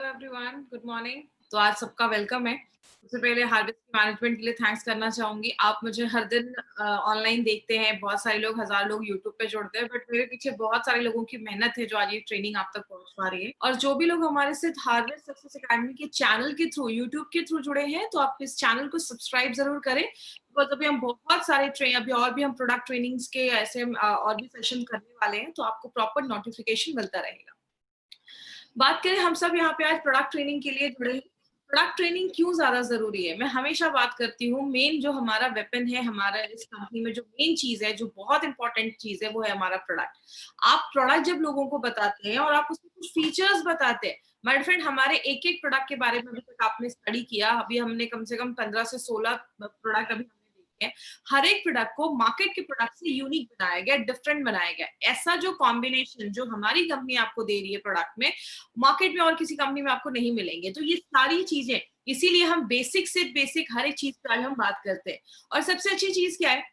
Hello everyone, good morning. तो आज सबका वेलकम है। सबसे पहले हार्वेस्ट मैनेजमेंट के लिए थैंक्स करना चाहूंगी। आप मुझे हर दिन ऑनलाइन देखते हैं, बहुत सारे लोग, हजार लोग यूट्यूब पे जुड़ते हैं, बट मेरे पीछे बहुत सारे लोगों की मेहनत है जो आज ये ट्रेनिंग आप तक पहुंच पा रही है। और जो भी लोग हमारे साथ हार्वेस्ट सक्सेस अकेडमी के चैनल के थ्रू, यूट्यूब के थ्रू जुड़े हैं, तो आप इस चैनल को सब्सक्राइब जरूर करें, बिकॉज अभी हम बहुत सारे अभी और भी हम प्रोडक्ट ट्रेनिंग्स के ऐसे और भी सेशन करने वाले हैं, तो आपको प्रॉपर नोटिफिकेशन मिलता रहेगा। बात करें, हम सब यहाँ पे आज प्रोडक्ट ट्रेनिंग के लिए जुड़े हैं। प्रोडक्ट ट्रेनिंग क्यों ज्यादा जरूरी है? मैं हमेशा बात करती हूँ, मेन जो हमारा वेपन है, हमारा इस कंपनी में जो मेन चीज है, जो बहुत इंपॉर्टेंट चीज है, वो है हमारा प्रोडक्ट। आप प्रोडक्ट जब लोगों को बताते हैं और आप उसमें कुछ फीचर्स बताते हैं, माय फ्रेंड, हमारे एक एक प्रोडक्ट के बारे में अभी तक आपने स्टडी किया, अभी हमने कम से कम 15 से 16 प्रोडक्ट अभी हमने देखे हैं। हर एक प्रोडक्ट को मार्केट के प्रोडक्ट से यूनिक बनाया गया, डिफरेंट बनाया गया। ऐसा जो कॉम्बिनेशन जो हमारी कंपनी आपको दे रही है प्रोडक्ट में, मार्केट में और किसी कंपनी में आपको नहीं मिलेंगे। तो ये सारी चीजें, इसीलिए हम बेसिक से बेसिक हर एक चीज पर आज हम बात करते हैं। और सबसे अच्छी चीज क्या है,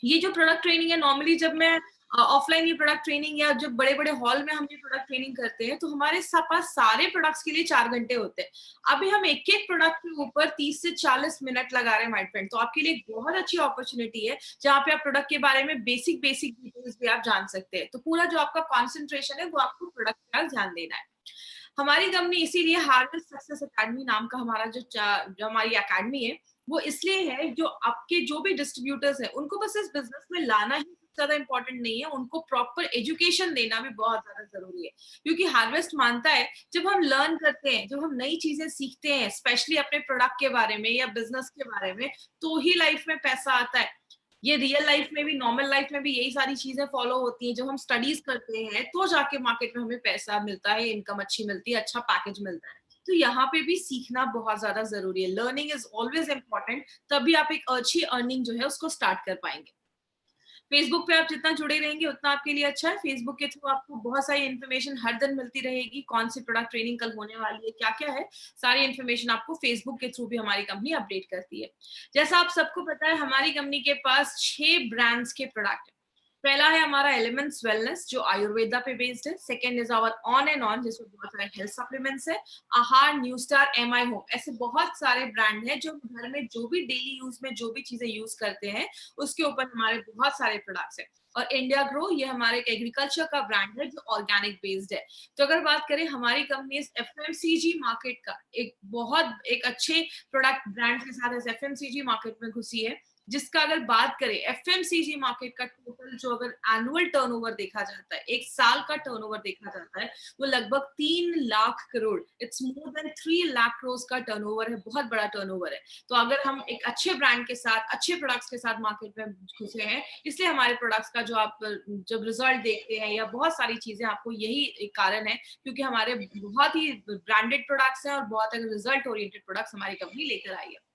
ये जो प्रोडक्ट ट्रेनिंग है, नॉर्मली जब मैं ऑफलाइन ये प्रोडक्ट ट्रेनिंग या जब बड़े बड़े हॉल में हम ये प्रोडक्ट ट्रेनिंग करते हैं, तो हमारे पास सारे प्रोडक्ट्स के लिए 4 घंटे होते हैं। अभी हम एक एक प्रोडक्ट के ऊपर 30 से 40 मिनट लगा रहे हैं, माय फ्रेंड। तो आपके लिए एक बहुत अच्छी अपॉर्चुनिटी है, जहाँ पे आप प्रोडक्ट के बारे में बेसिक बेसिक डिटेल्स भी आप जान सकते हैं। तो पूरा जो आपका कॉन्सेंट्रेशन है, वो आपको प्रोडक्ट पर ध्यान देना है। हमारी कंपनी इसीलिए हार्वेस्ट सक्सेस अकेडमी नाम का हमारा जो हमारी अकेडमी है, वो इसलिए है, जो आपके जो भी डिस्ट्रीब्यूटर्स हैं, उनको बस इस बिजनेस में लाना ही ज्यादा इंपॉर्टेंट नहीं है, उनको प्रॉपर एजुकेशन देना भी बहुत ज्यादा जरूरी है। क्योंकि हार्वेस्ट मानता है, जब हम लर्न करते हैं, जब हम नई चीजें सीखते हैं, स्पेशली अपने प्रोडक्ट के बारे में या बिजनेस के बारे में, तो ही लाइफ में पैसा आता है। ये रियल लाइफ में भी, नॉर्मल लाइफ में भी यही सारी चीजें फॉलो होती हैं। जब हम स्टडीज करते हैं, तो जाके मार्केट में हमें पैसा मिलता है, इनकम अच्छी मिलती है, अच्छा पैकेज मिलता है। तो यहाँ पे भी सीखना बहुत ज्यादा जरूरी है। लर्निंग इज ऑलवेज इंपॉर्टेंट, तभी आप एक अच्छी अर्निंग जो है उसको स्टार्ट कर पाएंगे। फेसबुक पे आप जितना जुड़े रहेंगे, उतना आपके लिए अच्छा है। फेसबुक के थ्रू आपको बहुत सारी इन्फॉर्मेशन हर दिन मिलती रहेगी, कौन सी प्रोडक्ट ट्रेनिंग कल होने वाली है, क्या क्या है, सारी इन्फॉर्मेशन आपको फेसबुक के थ्रू भी हमारी कंपनी अपडेट करती है। जैसा आप सबको पता है, हमारी कंपनी के पास 6 ब्रांड्स के प्रोडक्ट है। पहला है हमारा एलिमेंट्स वेलनेस, जो आयुर्वेदा पे बेस्ड है। Second is our on and on, जिसमें बहुत सारे हेल्थ सप्लीमेंट्स है। आहार, न्यू स्टार, एमआई होम, ऐसे बहुत सारे ब्रांड हैं जो घर में जो भी डेली यूज में जो भी चीजें यूज करते हैं, उसके ऊपर हमारे बहुत सारे प्रोडक्ट्स हैं। और इंडिया ग्रो, ये हमारे एग्रीकल्चर का ब्रांड है, जो ऑर्गेनिक बेस्ड है। तो अगर बात करें, हमारी कंपनी इस एफएमसीजी मार्केट का एक अच्छे प्रोडक्ट ब्रांड के साथ इस एफएमसीजी मार्केट में घुसी है, जिसका अगर बात करें, एफएमसीजी मार्केट का टोटल जो अगर एनुअल टर्नओवर देखा जाता है, एक साल का टर्नओवर देखा जाता है, वो लगभग 3 lakh crore, it's more than 3 lakh crore का टर्नओवर है। बहुत बड़ा टर्नओवर है। तो अगर हम एक अच्छे ब्रांड के साथ, अच्छे प्रोडक्ट्स के साथ मार्केट में घुसे हैं, इसलिए हमारे प्रोडक्ट्स का जो आप जब रिजल्ट देखते हैं, या बहुत सारी चीजें, आपको यही एक कारण है, क्योंकि हमारे बहुत ही ब्रांडेड प्रोडक्ट्स हैं और बहुत रिजल्ट ओरिएंटेड प्रोडक्ट्स हमारी कंपनी लेकर आई है।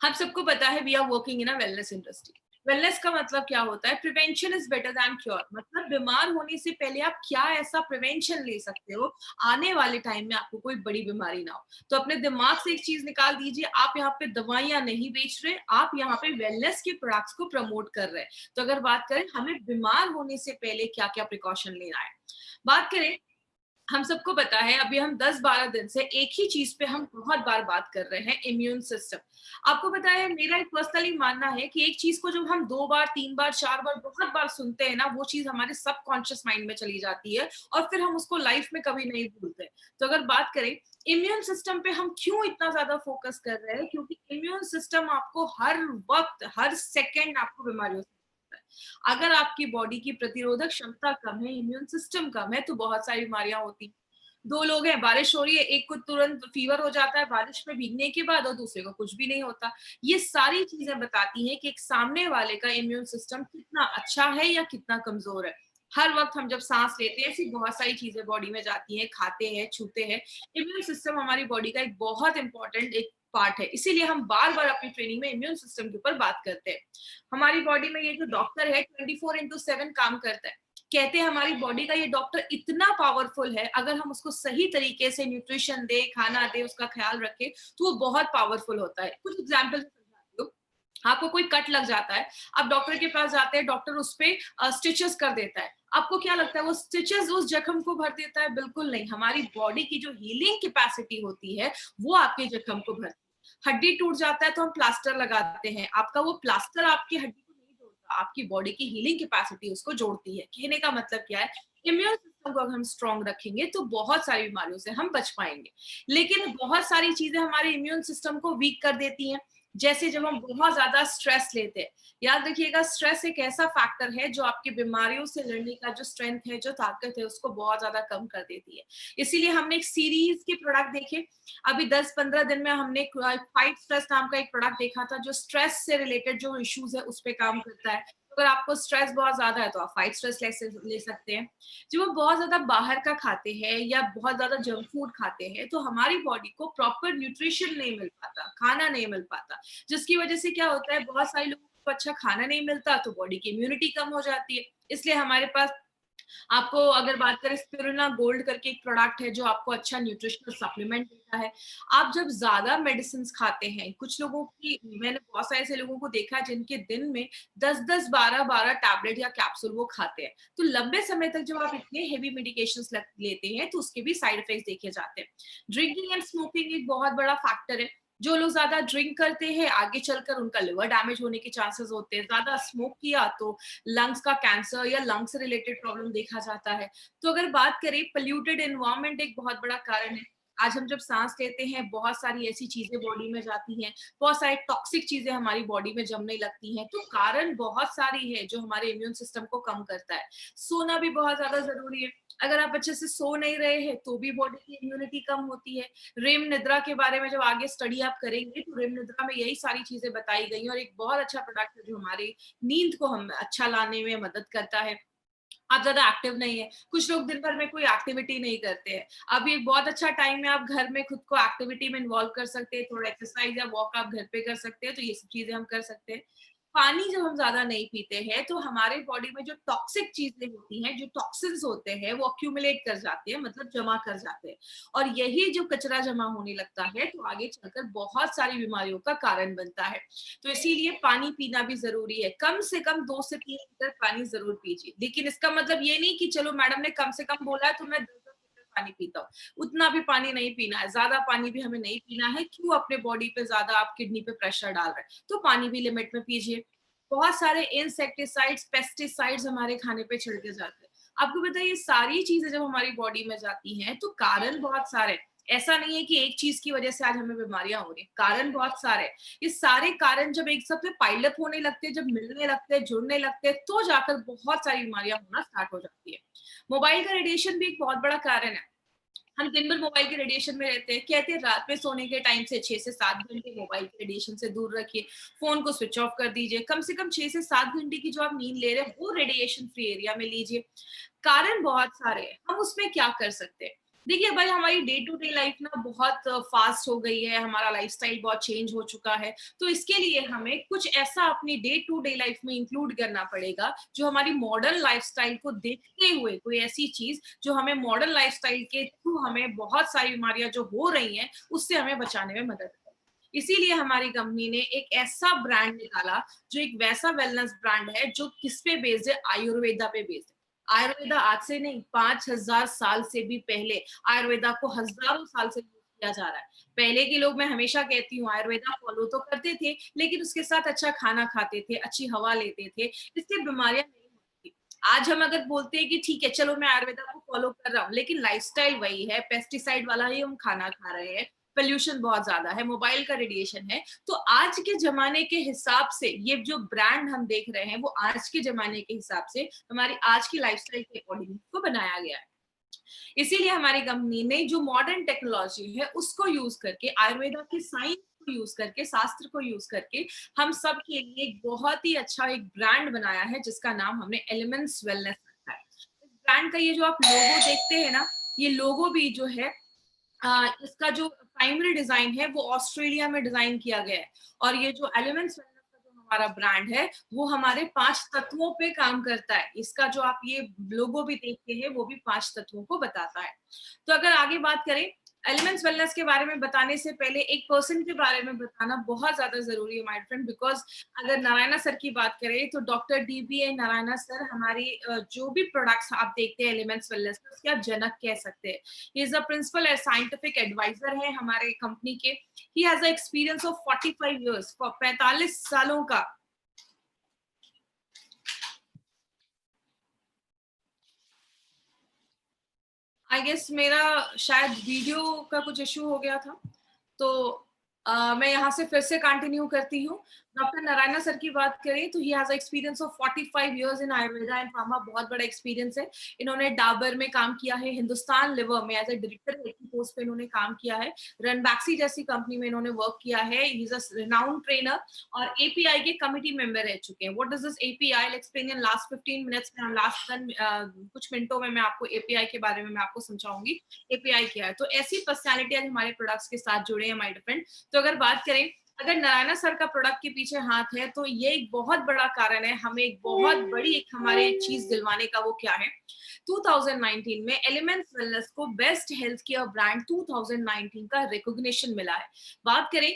हम सबको पता है, we are working in a wellness industry. Wellness का मतलब क्या होता है? Prevention is better than cure. मतलब बीमार होने से पहले आप क्या ऐसा प्रिवेंशन ले सकते हो, आने वाले टाइम में आपको कोई बड़ी बीमारी ना हो। तो अपने दिमाग से एक चीज निकाल दीजिए, आप यहाँ पे दवाइयां नहीं बेच रहे, आप यहाँ पे वेलनेस के प्रोडक्ट्स को प्रमोट कर रहे हैं। तो अगर बात करें, हमें बीमार होने से पहले क्या क्या प्रिकॉशन लेना है, बात करें, हम सबको पता है, अभी हम 10-12 दिन से एक ही चीज पे हम बहुत बार बात कर रहे हैं, इम्यून सिस्टम। आपको पता है, मेरा एक पर्सनली मानना है कि एक चीज को जब हम 2 बार, 3 बार, 4 बार, बहुत बार सुनते हैं ना, वो चीज हमारे सबकॉन्शियस माइंड में चली जाती है, और फिर हम उसको लाइफ में कभी नहीं भूलते। तो अगर बात करें, इम्यून सिस्टम पे हम क्यों इतना ज्यादा फोकस कर रहे हैं? क्योंकि इम्यून सिस्टम आपको हर वक्त, हर सेकेंड आपको बीमारियों से, अगर आपकी बॉडी की प्रतिरोधक क्षमता कम है, इम्यून सिस्टम कम है, तो बहुत सारी बीमारियां होती। 2 लोग हैं, बारिश हो रही है, एक को तुरंत फीवर हो जाता है बारिश में भीगने के बाद, और दूसरे को कुछ भी नहीं होता। ये सारी चीजें बताती हैं कि एक सामने वाले का इम्यून सिस्टम कितना अच्छा है या कितना कमजोर है। हर वक्त हम जब सांस लेते हैं, ऐसी बहुत सारी चीजें बॉडी में जाती हैं, खाते हैं, छूते हैं। इम्यून सिस्टम हमारी बॉडी का एक बहुत इंपॉर्टेंट एक पार्ट है, इसीलिए हम बार बार अपनी ट्रेनिंग में इम्यून सिस्टम के ऊपर बात करते हैं। हमारी बॉडी में ये जो डॉक्टर है, 24/7 काम करता है। कहते हैं हमारी बॉडी का ये डॉक्टर इतना पावरफुल है, अगर हम उसको सही तरीके से न्यूट्रिशन दे, खाना दे, उसका ख्याल रखे, तो वो बहुत पावरफुल होता है। कुछ एग्जाम्पल समझाती हूँ। आपको कोई कट लग जाता है, आप डॉक्टर के पास जाते हैं, डॉक्टर उस पे स्टिचेस कर देता है। आपको क्या लगता है वो स्टिचेस उस जख्म को भर देता है? बिल्कुल नहीं। हमारी बॉडी की जो हीलिंग कैपेसिटी होती है, वो आपके जख्म को भरती है। हड्डी टूट जाता है तो हम प्लास्टर लगाते हैं। आपका वो प्लास्टर आपकी हड्डी को नहीं जोड़ता, आपकी बॉडी की हीलिंग कैपेसिटी उसको जोड़ती है। कहने का मतलब क्या है? इम्यून सिस्टम को अगर हम स्ट्रांग रखेंगे तो बहुत सारी बीमारियों से हम बच पाएंगे। लेकिन बहुत सारी चीजें हमारे इम्यून सिस्टम को वीक कर देती हैं। जैसे जब हम बहुत ज्यादा स्ट्रेस लेते हैं, याद रखिएगा स्ट्रेस एक ऐसा फैक्टर है जो आपकी बीमारियों से लड़ने का जो स्ट्रेंथ है, जो ताकत है, उसको बहुत ज्यादा कम कर देती है। इसीलिए हमने एक सीरीज के प्रोडक्ट देखे, अभी 10-15 दिन में हमने फाइट स्ट्रेस नाम का एक प्रोडक्ट देखा था, जो स्ट्रेस से रिलेटेड जो इश्यूज है उस पर काम करता है। तो अगर आपको स्ट्रेस बहुत ज्यादा है तो आप फाइट स्ट्रेस ले सकते हैं। जब वो बहुत ज्यादा बाहर का खाते हैं या बहुत ज्यादा जंक फूड खाते हैं तो हमारी बॉडी को प्रॉपर न्यूट्रिशन नहीं मिल पाता, खाना नहीं मिल पाता, जिसकी वजह से क्या होता है, बहुत सारे लोगों को अच्छा खाना नहीं मिलता तो बॉडी की इम्यूनिटी कम हो जाती है। इसलिए हमारे पास, आपको अगर बात करें, स्पिरुलिना गोल्ड करके एक प्रोडक्ट है जो आपको अच्छा न्यूट्रिशनल सप्लीमेंट देता है। आप जब ज्यादा मेडिसिन खाते हैं, कुछ लोगों की, मैंने बहुत सारे ऐसे लोगों को देखा जिनके दिन में 10-10 12-12 टैबलेट या कैप्सूल वो खाते हैं। तो लंबे समय तक जब आप इतने हेवी मेडिकेशन लेते हैं तो उसके भी साइड इफेक्ट देखे जाते हैं। ड्रिंकिंग एंड स्मोकिंग एक बहुत बड़ा फैक्टर है। जो लोग ज्यादा ड्रिंक करते हैं आगे चलकर उनका लिवर डैमेज होने के चांसेस होते हैं। ज्यादा स्मोक किया तो लंग्स का कैंसर या लंग्स से रिलेटेड प्रॉब्लम देखा जाता है। तो अगर बात करें, पोल्यूटेड एनवायरनमेंट एक बहुत बड़ा कारण है। आज हम जब सांस लेते हैं बहुत सारी ऐसी चीजें बॉडी में जाती हैं, बहुत सारी टॉक्सिक चीजें हमारी बॉडी में जमने लगती हैं। तो कारण बहुत सारी है जो हमारे इम्यून सिस्टम को कम करता है। सोना भी बहुत ज्यादा जरूरी है। अगर आप अच्छे से सो नहीं रहे हैं तो भी बॉडी की इम्यूनिटी कम होती है। रेम निद्रा के बारे में जब आगे स्टडी आप करेंगे तो रेम निद्रा में यही सारी चीजें बताई गई, और एक बहुत अच्छा प्रोडक्ट है जो हमारी नींद को हम अच्छा लाने में मदद करता है। आप ज्यादा एक्टिव नहीं है, कुछ लोग दिन भर में कोई एक्टिविटी नहीं करते हैं, अभी एक बहुत अच्छा टाइम है, आप घर में खुद को एक्टिविटी में इन्वॉल्व कर सकते हैं, थोड़ा एक्सरसाइज या वॉक आप घर पे कर सकते हैं, तो ये सब चीजें हम कर सकते हैं। पानी जब हम ज्यादा नहीं पीते हैं तो हमारे बॉडी में जो टॉक्सिक चीजें होती हैं, जो टॉक्सिन्स होते हैं, वो अक्यूमुलेट कर जाते हैं, मतलब जमा कर जाते हैं। और यही जो कचरा जमा होने लगता है तो आगे चलकर बहुत सारी बीमारियों का कारण बनता है। तो इसीलिए पानी पीना भी जरूरी है। कम से कम 2 से 3 लीटर पानी जरूर पीजिए। लेकिन इसका मतलब ये नहीं कि चलो मैडम ने कम से कम बोला है तो मैं 10-10 लीटर पानी पीता हूँ। उतना भी पानी नहीं पीना है, ज्यादा पानी भी हमें नहीं पीना है। क्यों अपने बॉडी पे ज्यादा आप किडनी पे प्रेशर डाल रहे हैं? तो पानी भी लिमिट में पीजिए। बहुत सारे इंसेक्टिसाइड्स, पेस्टिसाइड्स हमारे खाने पे छिड़के जाते हैं। आपको पता है ये सारी चीजें जब हमारी बॉडी में जाती हैं तो कारण बहुत सारे हैं। ऐसा नहीं है कि एक चीज की वजह से आज हमें बीमारियां हो रही हैं, कारण बहुत सारे हैं। ये सारे कारण जब एक साथ में पाइल अप होने लगते हैं, जब मिलने लगते हैं, जुड़ने लगते हैं, तो जाकर बहुत सारी बीमारियां होना स्टार्ट हो जाती है। मोबाइल का रेडिएशन भी एक बहुत बड़ा कारण है। हम दिन भर मोबाइल के रेडिएशन में रहते हैं। कहते हैं रात में सोने के टाइम से 6 से 7 घंटे मोबाइल के रेडिएशन से दूर रखिए, फोन को स्विच ऑफ कर दीजिए। कम से कम 6 से 7 घंटे की जो आप नींद ले रहे हैं वो रेडिएशन फ्री एरिया में लीजिए। कारण बहुत सारे हैं, हम उसमें क्या कर सकते हैं? देखिए भाई, हमारी डे टू डे लाइफ ना बहुत फास्ट हो गई है, हमारा लाइफस्टाइल बहुत चेंज हो चुका है। तो इसके लिए हमें कुछ ऐसा अपनी डे टू डे लाइफ में इंक्लूड करना पड़ेगा जो हमारी मॉडर्न लाइफस्टाइल को देखते हुए, कोई ऐसी चीज जो हमें मॉडर्न लाइफस्टाइल के थ्रू हमें बहुत सारी बीमारियां जो हो रही हैं उससे हमें बचाने में मदद करे। इसीलिए हमारी कंपनी ने एक ऐसा ब्रांड निकाला जो एक वैसा वेलनेस ब्रांड है जो किस पे बेस्ड है? आयुर्वेदा पे बेस्ड है। आयुर्वेदा आज से नहीं, 5,000 साल से भी पहले आयुर्वेदा को हजारों साल से यूज किया जा रहा है। पहले के लोग, मैं हमेशा कहती हूँ, आयुर्वेदा फॉलो तो करते थे लेकिन उसके साथ अच्छा खाना खाते थे, अच्छी हवा लेते थे, इससे बीमारियां नहीं होती थी। आज हम अगर बोलते हैं कि ठीक है चलो मैं आयुर्वेदा को फॉलो कर रहा हूँ, लेकिन लाइफस्टाइल वही है, पेस्टिसाइड वाला ही हम खाना खा रहे हैं, पोल्यूशन बहुत ज्यादा है, मोबाइल का रेडिएशन है। तो आज के जमाने के हिसाब से ये जो ब्रांड हम देख रहे हैं वो आज के जमाने के हिसाब से हमारी आज की लाइफस्टाइल के अकॉर्डिंग को बनाया गया है। इसीलिए हमारी कंपनी ने जो मॉडर्न टेक्नोलॉजी है उसको यूज करके, आयुर्वेदा की साइंस को यूज करके, शास्त्र को यूज करके हम सब के लिए एक बहुत ही अच्छा एक ब्रांड बनाया है जिसका नाम हमने एलिमेंट्स वेलनेस रखा है। इस ब्रांड का ये जो आप लोगो देखते हैं ना, ये लोगो भी जो है, इसका जो प्राइमरी डिजाइन है वो ऑस्ट्रेलिया में डिजाइन किया गया है। और ये जो एलिमेंट्स वेलनेस का जो हमारा ब्रांड है वो हमारे 5 तत्वों पे काम करता है। इसका जो आप ये लोगो भी देखते हैं वो भी 5 तत्वों को बताता है। तो अगर आगे बात करें, एलिमेंट्स वेलनेस के बारे में बताने से पहले एक पर्सन के बारे में बताना बहुत ज्यादा जरूरी है माय फ्रेंड, बिकॉज अगर नारायणा सर की बात करें तो डॉक्टर DBA नारायणा सर हमारी जो भी प्रोडक्ट्स आप देखते हैं एलिमेंट्स वेलनेस में, उसके आप जनक कह सकते हैं। He is a principal scientific advisor है हमारे कंपनी के। He has a experience of 45 years, 45 सालों का। आई गेस मेरा शायद वीडियो का कुछ इशू हो गया था, तो मैं यहाँ से फिर से कंटिन्यू करती हूँ। डॉक्टर नारायणा सर की बात करें तो he has experience of 45 years in Ayurveda and pharma, बहुत बड़ा एक्सपीरियंस है। इन्होंने डाबर में काम किया है, हिंदुस्तान लिवर में एज ए डायरेक्टर की पोस्ट पे इन्होंने काम किया है, रनबैक्सी जैसी कंपनी में इन्होंने वर्क किया है। ही इज अ रिनाउंड ट्रेनर और API के कमिटी मेंबर रह चुके हैं। What is this API? I will explain in last 15 minutes में, लास्ट कुछ मिनटों में मैं आपको API के बारे में मैं आपको समझाऊंगी API क्या है। तो ऐसी पर्सनैलिटी आज हमारे प्रोडक्ट्स के साथ जुड़े हैं माय फ्रेंड। तो अगर बात करें, अगर नारायणा सर का प्रोडक्ट के पीछे हाथ है तो ये एक बहुत बड़ा कारण है, हमें एक बहुत बड़ी एक हमारे चीज दिलवाने का। वो क्या है? 2019 में एलिमेंट्स वेलनेस को बेस्ट हेल्थ केयर ब्रांड 2019 का रिकॉग्निशन मिला है। बात करें,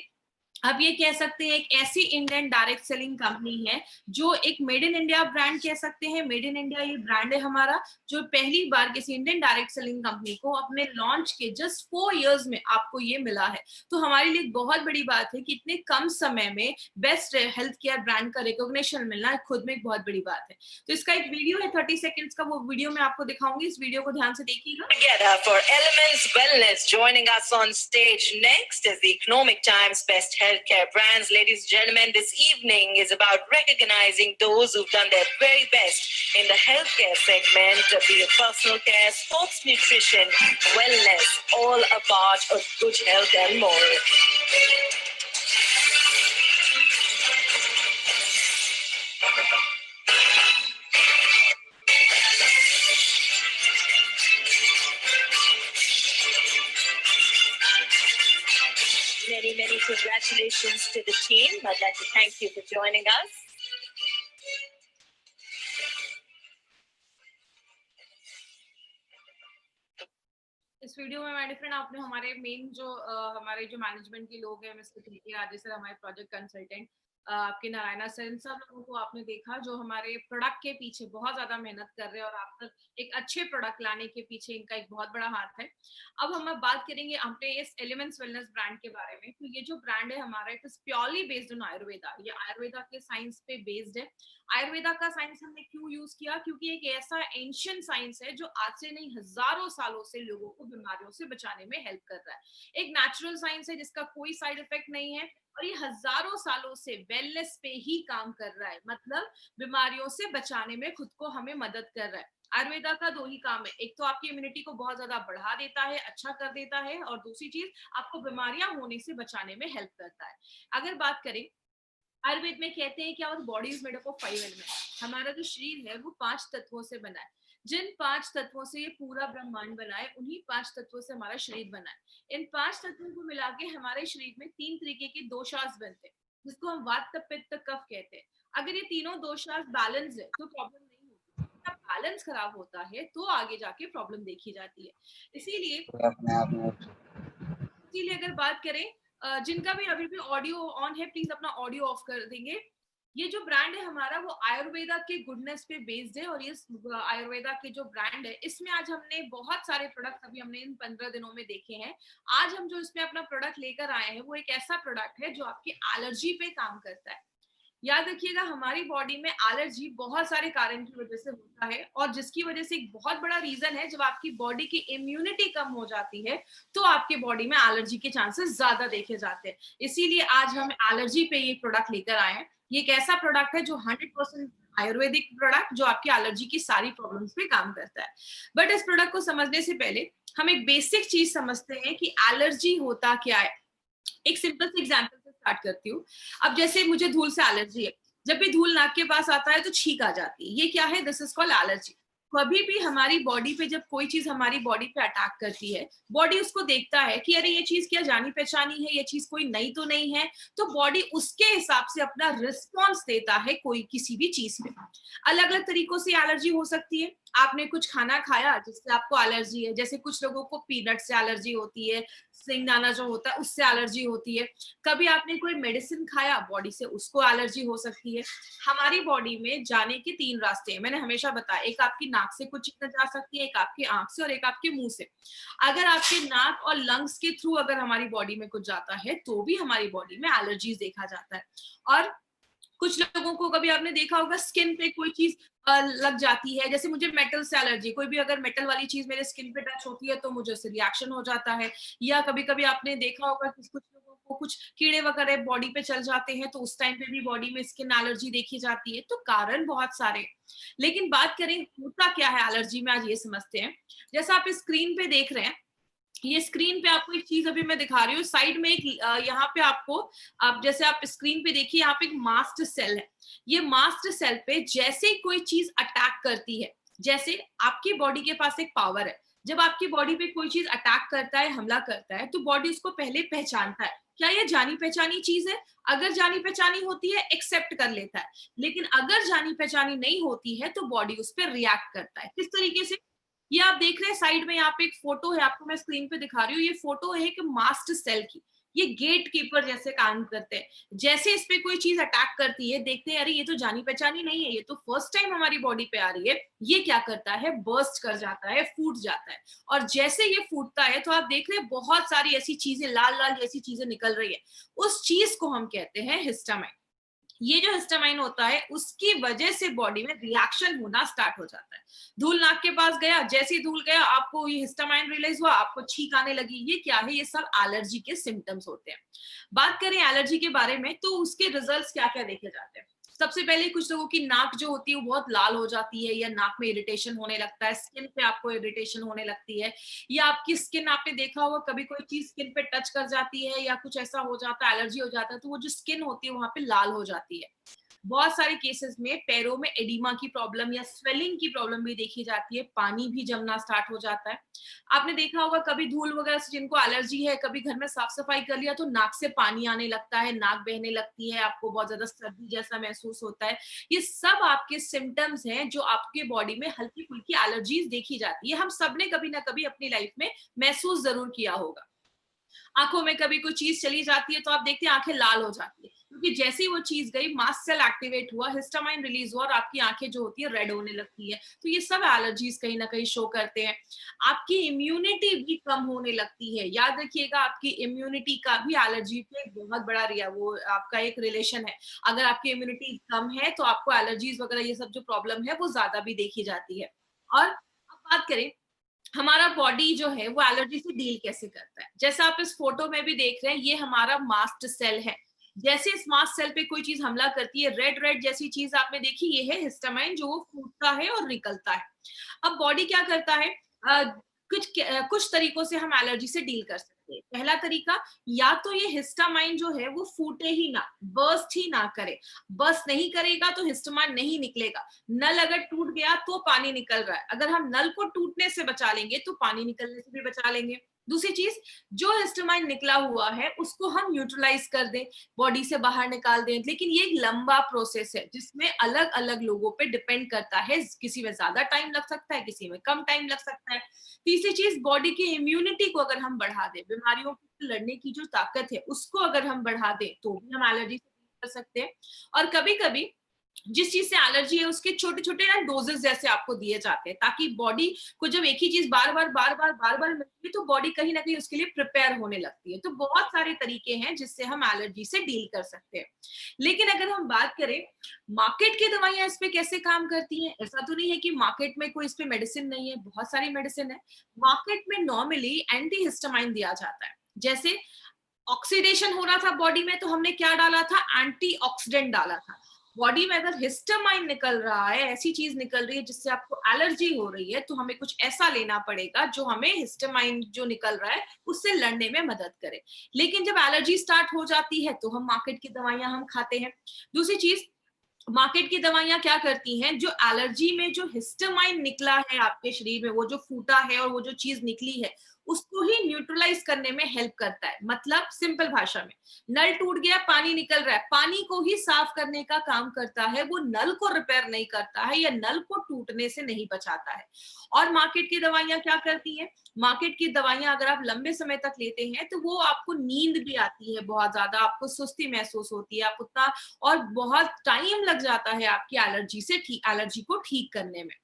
अब ये कह सकते हैं एक ऐसी इंडियन डायरेक्ट सेलिंग कंपनी है जो एक मेड इन इंडिया ब्रांड कह सकते हैं। मेड इन इंडिया ये ब्रांड है हमारा, जो पहली बार किसी इंडियन डायरेक्ट सेलिंग कंपनी को अपने लॉन्च के जस्ट 4 इयर्स में आपको ये मिला है। तो हमारे लिए बहुत बड़ी बात है कि इतने कम समय में बेस्ट हेल्थ केयर ब्रांड का रिकॉग्निशन मिलना खुद में एक बहुत बड़ी बात है। तो इसका एक वीडियो है 30 सेकेंड्स का, वो वीडियो मैं आपको दिखाऊंगी। इस वीडियो को ध्यान से देखिएगा। Together for Elements Wellness, joining us on stage next is the Economic Times Best Healthcare Brands. Ladies and gentlemen, this evening is about recognizing those who've done their very best in the healthcare segment, be it personal care, sports nutrition, wellness, all a part of good health and more. Many congratulations to the team. I'd like to thank you for joining us. इस video में my friend आपने हमारे main जो हमारे जो management के लोग हैं, मिस्टर के राजेश सर, हमारे प्रोजेक्ट कंसल्टेंट, आपके नारायणा सर, इन सब लोगों को आपने देखा जो हमारे प्रोडक्ट के पीछे बहुत ज्यादा मेहनत कर रहे हैं और आप तक एक अच्छे प्रोडक्ट लाने के पीछे इनका एक बहुत बड़ा हाथ है। अब हम बात करेंगे अपने इस एलिमेंट्स वेलनेस ब्रांड के बारे में। तो ये जो ब्रांड है हमारा, it is purely based on Ayurveda. ये आयुर्वेदा के साइंस पे बेस्ड है। आयुर्वेदा का साइंस हमने क्यों यूज किया? क्योंकि एक ऐसा एंशियंट साइंस है जो आज से नहीं हजारों सालों से लोगों को बीमारियों से बचाने में हेल्प कर रहा है। एक नेचुरल साइंस है जिसका कोई साइड इफेक्ट नहीं है और ये हजारों सालों से वेलनेस पे ही काम कर रहा है, मतलब बीमारियों से बचाने में खुद को हमें मदद कर रहा है। आयुर्वेदा का 2 ही काम है, एक तो आपकी इम्यूनिटी को बहुत ज्यादा बढ़ा देता है, अच्छा कर देता है, और दूसरी चीज आपको बीमारियां होने से बचाने में हेल्प करता है। अगर बात करें, आयुर्वेद में कहते हैं कि our body is made up of 5 elements. हमारा जो शरीर है वो 5 तत्वों से बना है। जिन 5 तत्वों से ये पूरा ब्रह्मांड बना है, उन्हीं 5 तत्वों से हमारा शरीर बना है। इन 5 तत्वों को मिला के हमारे शरीर में 3 तरीके के दोषास बनते हैं, जिसको हम वात पित्त कफ कहते हैं। अगर ये तीनों दोषास बैलेंस है तो प्रॉब्लम नहीं होती। जब बैलेंस खराब होता है तो आगे जाके प्रॉब्लम देखी जाती है। इसीलिए अगर बात करें, जिनका भी अभी भी ऑडियो ऑन है, प्लीज अपना ऑडियो ऑफ कर देंगे। ये जो ब्रांड है हमारा वो आयुर्वेदा के गुडनेस पे बेस्ड है, और ये आयुर्वेदा के जो ब्रांड है इसमें आज हमने बहुत सारे प्रोडक्ट अभी हमने इन 15 दिनों में देखे हैं। आज हम जो इसमें अपना प्रोडक्ट लेकर आए हैं वो एक ऐसा प्रोडक्ट है जो आपकी एलर्जी पे काम करता है। याद रखिएगा, हमारी बॉडी में एलर्जी बहुत सारे कारण की वजह से होता है, और जिसकी वजह से एक बहुत बड़ा रीजन है, जब आपकी बॉडी की इम्यूनिटी कम हो जाती है तो आपके बॉडी में एलर्जी के चांसेस ज्यादा देखे जाते हैं। इसीलिए आज हम एलर्जी पे ये प्रोडक्ट लेकर आए हैं। ये एक ऐसा प्रोडक्ट है जो 100% आयुर्वेदिक प्रोडक्ट, जो आपकी एलर्जी की सारी प्रॉब्लम्स पे काम करता है। बट इस प्रोडक्ट को समझने से पहले हम एक बेसिक चीज समझते हैं कि एलर्जी होता क्या है। एक सिंपल सी एग्जांपल से स्टार्ट करती हूँ। अब जैसे मुझे धूल से एलर्जी है, जब भी धूल नाक के पास आता है तो छींक आ जाती है। ये क्या है? This is called allergy. कभी भी हमारी बॉडी पे जब कोई चीज हमारी बॉडी पे अटैक करती है, बॉडी उसको देखता है कि अरे ये चीज क्या जानी पहचानी है, ये चीज कोई नई तो नहीं है, तो बॉडी उसके हिसाब से अपना रिस्पॉन्स देता है कोई किसी भी चीज में। अलग अलग तरीकों से एलर्जी हो सकती है। आपने कुछ खाना खाया जिससे आपको एलर्जी है, जैसे कुछ लोगों को पीनट से एलर्जी होती है, सिंगदाना जो होता है उससे एलर्जी होती है। कभी आपने कोई मेडिसिन खाया बॉडी से, उसको एलर्जी हो सकती है। हमारी बॉडी में जाने के 3 रास्ते हैं, मैंने हमेशा बताया, एक आपकी नाक से कुछ चीजें जा सकती है, एक आपकी आंख से और एक आपके मुंह से। अगर आपके नाक और लंग्स के थ्रू अगर हमारी बॉडी में कुछ जाता है तो भी हमारी बॉडी में एलर्जीज देखा जाता है। और कुछ लोगों को, कभी आपने देखा होगा, स्किन पे कोई चीज लग जाती है, जैसे मुझे मेटल से एलर्जी, कोई भी अगर मेटल वाली चीज मेरे स्किन पे टच होती है तो मुझे उससे रिएक्शन हो जाता है। या कभी कभी आपने देखा होगा कि कुछ लोगों को कुछ कीड़े वगैरह बॉडी पे चल जाते हैं तो उस टाइम पे भी बॉडी में स्किन एलर्जी देखी जाती है। तो कारण बहुत सारे हैं। लेकिन बात करें होता क्या है एलर्जी में, आज ये समझते हैं। जैसा आप स्क्रीन पे देख रहे हैं, ये स्क्रीन पे आपको एक चीज अभी मैं दिखा रही हूँ, साइड में एक यहाँ पे आपको, आप जैसे आप स्क्रीन पे देखिए, यहाँ पे एक मास्ट सेल है। ये मास्ट सेल पे जैसे ही कोई चीज अटैक करती है, जैसे आपकी बॉडी के पास एक पावर है, जब आपकी बॉडी पे कोई चीज अटैक करता है, हमला करता है, तो बॉडी उसको पहले पहचानता है, क्या ये जानी पहचानी चीज है। अगर जानी पहचानी होती है एक्सेप्ट कर लेता है, लेकिन अगर जानी पहचानी नहीं होती है तो बॉडी उस पर रिएक्ट करता है। किस तरीके से, ये आप देख रहे हैं साइड में, यहाँ पे एक फोटो है, आपको मैं स्क्रीन पे दिखा रही हूँ। ये फोटो है कि मास्ट सेल की, ये गेट कीपर जैसे काम करते हैं। जैसे इस पे कोई चीज अटैक करती है, देखते हैं अरे ये तो जानी पहचानी नहीं है, ये तो फर्स्ट टाइम हमारी बॉडी पे आ रही है, ये क्या करता है, बर्स्ट कर जाता है, फूट जाता है। और जैसे ये फूटता है तो आप देख रहे हैं बहुत सारी ऐसी चीजें, लाल लाल जैसी चीजें निकल रही है, उस चीज को हम कहते हैं हिस्टामाइन। ये जो हिस्टामाइन होता है उसकी वजह से बॉडी में रिएक्शन होना स्टार्ट हो जाता है। धूल नाक के पास गया, जैसे ही धूल गया आपको ये हिस्टामाइन रिलीज हुआ, आपको छींक आने लगी, ये क्या है, ये सब एलर्जी के सिम्टम्स होते हैं। बात करें एलर्जी के बारे में तो उसके रिजल्ट्स क्या क्या देखे जाते हैं। सबसे पहले कुछ लोगों की नाक जो होती है वो बहुत लाल हो जाती है, या नाक में इरिटेशन होने लगता है, स्किन पे आपको इरिटेशन होने लगती है, या आपकी स्किन, आपने देखा होगा कभी कोई चीज स्किन पे टच कर जाती है या कुछ ऐसा हो जाता है, एलर्जी हो जाता है, तो वो जो स्किन होती है वहां पे लाल हो जाती है। बहुत सारे केसेस में पैरों में एडिमा की प्रॉब्लम या स्वेलिंग की प्रॉब्लम भी देखी जाती है, पानी भी जमना स्टार्ट हो जाता है। आपने देखा होगा कभी धूल वगैरह से जिनको एलर्जी है, कभी घर में साफ सफाई कर लिया तो नाक से पानी आने लगता है, नाक बहने लगती है, आपको बहुत ज्यादा सर्दी जैसा महसूस होता है। ये सब आपके सिम्टम्स हैं जो आपके बॉडी में हल्की फुल्की एलर्जीज देखी जाती है। हम सबने कभी ना कभी अपनी लाइफ में महसूस जरूर किया होगा। आंखों में कभी कोई चीज चली जाती है तो आप देखते हैं आंखें लाल हो जाती है, क्योंकि जैसे ही वो चीज गई, मास्ट सेल एक्टिवेट हुआ, हिस्टामाइन रिलीज हुआ और आपकी आंखें जो होती है रेड होने लगती है। तो ये सब एलर्जीज कहीं ना कहीं शो करते हैं। आपकी इम्यूनिटी भी कम होने लगती है। याद रखिएगा, आपकी इम्यूनिटी का भी एलर्जी पे एक बहुत बड़ा वो आपका एक रिलेशन है। अगर आपकी इम्यूनिटी कम है तो आपको एलर्जीज वगैरह ये सब जो प्रॉब्लम है वो ज्यादा भी देखी जाती है। और अब बात करें हमारा बॉडी जो है वो एलर्जी से डील कैसे करता है। जैसा आप इस फोटो में भी देख रहे हैं, ये हमारा मास्ट सेल है। जैसे इस मास्ट सेल पे कोई चीज हमला करती है, रेड रेड जैसी चीज आपने देखी, ये है हिस्टामाइन जो वो फूटता है और निकलता है। अब बॉडी क्या करता है, कुछ तरीकों से हम एलर्जी से डील कर सकते हैं। पहला तरीका, या तो ये हिस्टामाइन जो है वो फूटे ही ना, बर्स्ट ही ना करे। बर्स्ट नहीं करेगा तो हिस्टामाइन नहीं निकलेगा। नल अगर टूट गया तो पानी निकल रहा है, अगर हम नल को टूटने से बचा लेंगे तो पानी निकलने से भी बचा लेंगे। दूसरी चीज, जो हिस्टामाइन निकला हुआ है उसको हम न्यूट्रलाइज कर दें, बॉडी से बाहर निकाल दें। लेकिन ये एक लंबा प्रोसेस है जिसमें अलग अलग लोगों पे डिपेंड करता है, किसी में ज्यादा टाइम लग सकता है, किसी में कम टाइम लग सकता है। तीसरी चीज, बॉडी की इम्यूनिटी को अगर हम बढ़ा दें, बीमारियों से लड़ने की जो ताकत है उसको अगर हम बढ़ा दें तो भी हम एलर्जी से कर सकते हैं। और कभी कभी जिस चीज से एलर्जी है उसके छोटे छोटे ना डोजेस जैसे आपको दिए जाते हैं, ताकि बॉडी को जब एक ही चीज बार बार मिलती है तो बॉडी कहीं ना कहीं उसके लिए प्रिपेयर होने लगती है। तो बहुत सारे तरीके हैं जिससे हम एलर्जी से डील कर सकते हैं। लेकिन अगर हम बात करें मार्केट की दवाइयां इस पे कैसे काम करती हैं, ऐसा तो नहीं है कि मार्केट में कोई इस पे मेडिसिन नहीं है, बहुत सारी मेडिसिन है। मार्केट में नॉर्मली एंटी हिस्टामाइन दिया जाता है। जैसे ऑक्सीडेशन हो रहा था बॉडी में तो हमने क्या डाला था, एंटीऑक्सीडेंट डाला था। बॉडी में अगर हिस्टामाइन निकल रहा है, ऐसी चीज निकल रही है जिससे आपको एलर्जी हो रही है, तो हमें कुछ ऐसा लेना पड़ेगा जो हमें हिस्टामाइन जो निकल रहा है उससे लड़ने में मदद करे। लेकिन जब एलर्जी स्टार्ट हो जाती है तो हम मार्केट की दवाइयां हम खाते हैं। दूसरी चीज, मार्केट की दवाइयां क्या करती हैं, जो एलर्जी में जो हिस्टामाइन निकला है आपके शरीर में, वो जो फूटा है और वो जो चीज निकली है उसको ही न्यूट्रलाइज करने में हेल्प करता है। मतलब सिंपल भाषा में, नल टूट गया, पानी निकल रहा है, पानी को ही साफ करने का काम करता है, वो नल को रिपेयर नहीं करता है या नल को टूटने से नहीं बचाता है। और मार्केट की दवाइयां क्या करती हैं? मार्केट की दवाइयां अगर आप लंबे समय तक लेते हैं तो वो आपको नींद भी आती है बहुत ज्यादा, आपको सुस्ती महसूस होती है, आप उतना, और बहुत टाइम लग जाता है आपकी एलर्जी को ठीक करने में।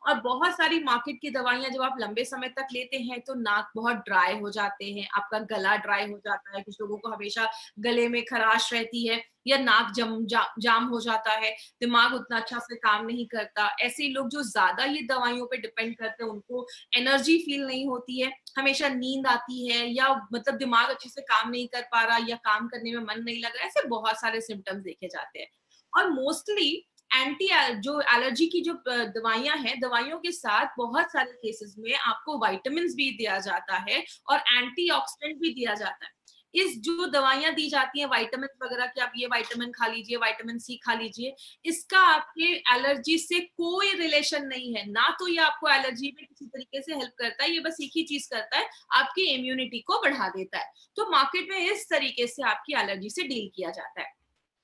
और बहुत सारी मार्केट की दवाइयां जब आप लंबे समय तक लेते हैं तो नाक बहुत ड्राई हो जाते हैं, आपका गला ड्राई हो जाता है, कुछ लोगों को हमेशा गले में खराश रहती है या नाक जाम हो जाता है, दिमाग उतना अच्छा से काम नहीं करता। ऐसे लोग जो ज्यादा ये दवाइयों पे डिपेंड करते हैं उनको एनर्जी फील नहीं होती है, हमेशा नींद आती है, या मतलब दिमाग अच्छे से काम नहीं कर पा रहा या काम करने में मन नहीं लग रहा, ऐसे बहुत सारे सिम्टम्स देखे जाते हैं। और मोस्टली एंटी जो एलर्जी की जो दवाइयां हैं, दवाइयों के साथ बहुत सारे केसेस में आपको विटामिन भी दिया जाता है और एंटीऑक्सीडेंट भी दिया जाता है। इस जो दवाइयां दी जाती हैं विटामिन वगैरह की, आप ये विटामिन खा लीजिए, विटामिन सी खा लीजिए, इसका आपके एलर्जी से कोई रिलेशन नहीं है। ना तो ये आपको एलर्जी में किसी तरीके से हेल्प करता है, ये बस एक ही चीज करता है, आपकी इम्यूनिटी को बढ़ा देता है। तो मार्केट में इस तरीके से आपकी एलर्जी से डील किया जाता है।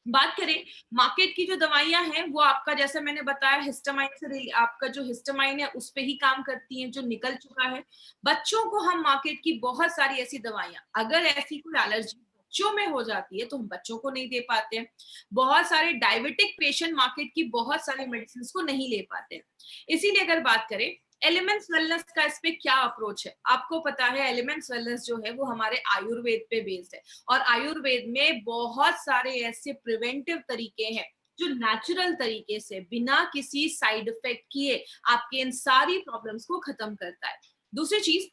बात करें मार्केट की जो दवाइयां हैं, वो आपका जैसे मैंने बताया हिस्टामाइन से, आपका जो हिस्टामाइन है उस पे ही काम करती हैं जो निकल चुका है। बच्चों को हम मार्केट की बहुत सारी ऐसी दवाइयां, अगर ऐसी कोई एलर्जी बच्चों में हो जाती है तो हम बच्चों को नहीं दे पाते हैं। बहुत सारे डायबिटिक पेशेंट मार्केट की बहुत सारी मेडिसिन को नहीं ले पाते हैं। इसीलिए अगर बात करें एलिमेंट्स वेलनेस का, इस पे क्या अप्रोच है? आपको पता है एलिमेंट्स वेलनेस जो है वो हमारे आयुर्वेद पे बेस्ड है, और आयुर्वेद में बहुत सारे ऐसे प्रिवेंटिव तरीके हैं जो नेचुरल तरीके से बिना किसी साइड इफेक्ट किए आपके इन सारी प्रॉब्लम्स को खत्म करता है। दूसरी चीज,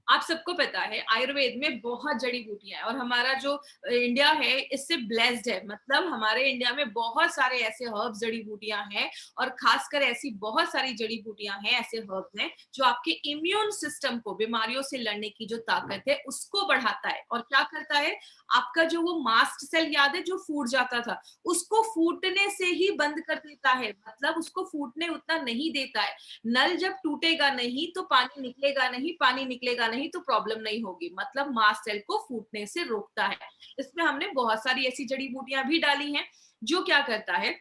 आप सबको पता है आयुर्वेद में बहुत जड़ी बूटियां हैं, और हमारा जो इंडिया है इससे ब्लेस्ड है। मतलब हमारे इंडिया में बहुत सारे ऐसे हर्ब्स, जड़ी बूटियां हैं, और खासकर ऐसी बहुत सारी जड़ी बूटियां हैं, ऐसे हर्ब्स हैं जो आपके इम्यून सिस्टम को, बीमारियों से लड़ने की जो ताकत है उसको बढ़ाता है। और क्या करता है, आपका जो वो मास्ट सेल याद है जो फूट जाता था, उसको फूटने से ही बंद कर देता है, मतलब उसको फूटने उतना नहीं देता है। नल जब टूटेगा नहीं तो पानी निकलेगा नहीं, पानी निकलेगा नहीं तो प्रॉब्लम नहीं होगी, मतलब मास्ट सेल को फूटने से रोकता है। इसमें हमने बहुत सारी ऐसी जड़ी बूटियां भी डाली हैं जो क्या करता है,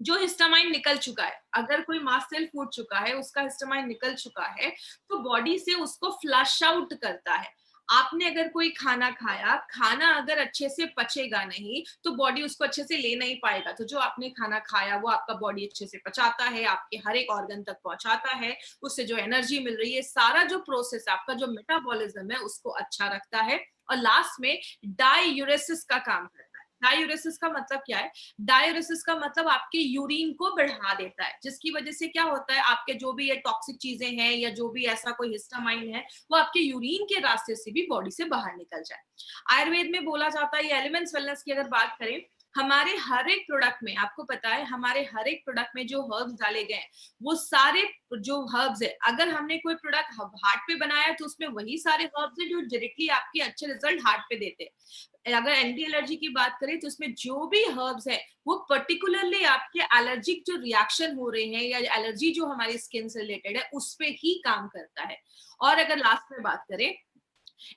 जो हिस्टामाइन निकल चुका है, अगर कोई मास्ट सेल फूट चुका है, उसका हिस्टामाइन निकल चुका है, तो बॉडी से उसको फ्लश आउट करता है। आपने अगर कोई खाना खाया, खाना अगर अच्छे से पचेगा नहीं तो बॉडी उसको अच्छे से ले नहीं पाएगा। तो जो आपने खाना खाया वो आपका बॉडी अच्छे से पचाता है, आपके हर एक ऑर्गन तक पहुंचाता है, उससे जो एनर्जी मिल रही है, सारा जो प्रोसेस आपका जो मेटाबॉलिज्म है उसको अच्छा रखता है। और लास्ट में डायूरेसिस का काम करता है। डायूरेसिस का मतलब क्या है? डायूरेसिस का मतलब आपके यूरिन को बढ़ा देता है, जिसकी वजह से क्या होता है, आपके जो भी ये टॉक्सिक चीजें हैं या जो भी ऐसा कोई हिस्टामाइन है वो आपके यूरिन के रास्ते से भी बॉडी से बाहर निकल जाए। आयुर्वेद में बोला जाता है, ये एलिमेंट्स वेलनेस की अगर बात करें, हमारे हर एक प्रोडक्ट में, आपको पता है हमारे हर एक प्रोडक्ट में जो हर्ब्स डाले गए हैं, वो सारे जो हर्ब्स है, अगर हमने कोई प्रोडक्ट हार्ट पे बनाया तो उसमें वही सारे हर्ब्स है जो डायरेक्टली आपके अच्छे रिजल्ट हार्ट पे देते हैं। अगर एंटी एलर्जी की बात करें तो उसमें जो भी हर्ब्स है वो पर्टिकुलरली आपके एलर्जिक जो रिएक्शन हो रहे हैं या एलर्जी जो हमारी स्किन से रिलेटेड है उस पे ही काम करता है। और अगर लास्ट में बात करें,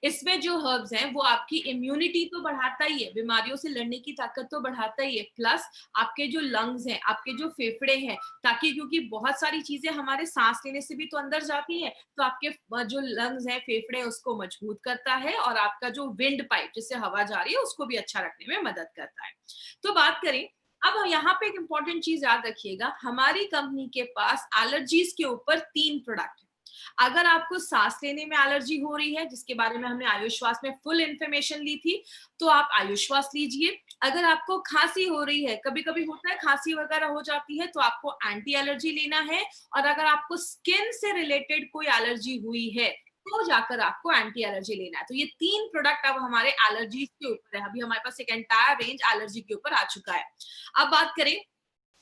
इसमें जो हर्ब्स हैं वो आपकी इम्यूनिटी तो बढ़ाता ही है, बीमारियों से लड़ने की ताकत तो बढ़ाता ही है, प्लस आपके जो लंग्स हैं, आपके जो फेफड़े हैं, ताकि क्योंकि बहुत सारी चीजें हमारे सांस लेने से भी तो अंदर जाती हैं, तो आपके जो लंग्स हैं, फेफड़े, उसको मजबूत करता है, और आपका जो विंड पाइप जिससे हवा जा रही है उसको भी अच्छा रखने में मदद करता है। तो बात करें, अब यहाँ पे एक इंपॉर्टेंट चीज याद रखिएगा, हमारी कंपनी के पास एलर्जीज के ऊपर 3 प्रोडक्ट है। अगर आपको सांस लेने में एलर्जी हो रही है, जिसके बारे में हमने आयुश्वास में फुल इंफॉर्मेशन ली थी, तो आप आयुश्वास लीजिए। अगर आपको खांसी हो रही है, कभी कभी होता है खांसी वगैरह हो जाती है, तो आपको एंटी एलर्जी लेना है। और अगर आपको स्किन से रिलेटेड कोई एलर्जी हुई है तो जाकर आपको एंटी एलर्जी लेना है। तो ये 3 प्रोडक्ट अब हमारे एलर्जी के ऊपर है। अभी हमारे पास एक एंटायर रेंज एलर्जी के ऊपर आ चुका है। अब बात करें,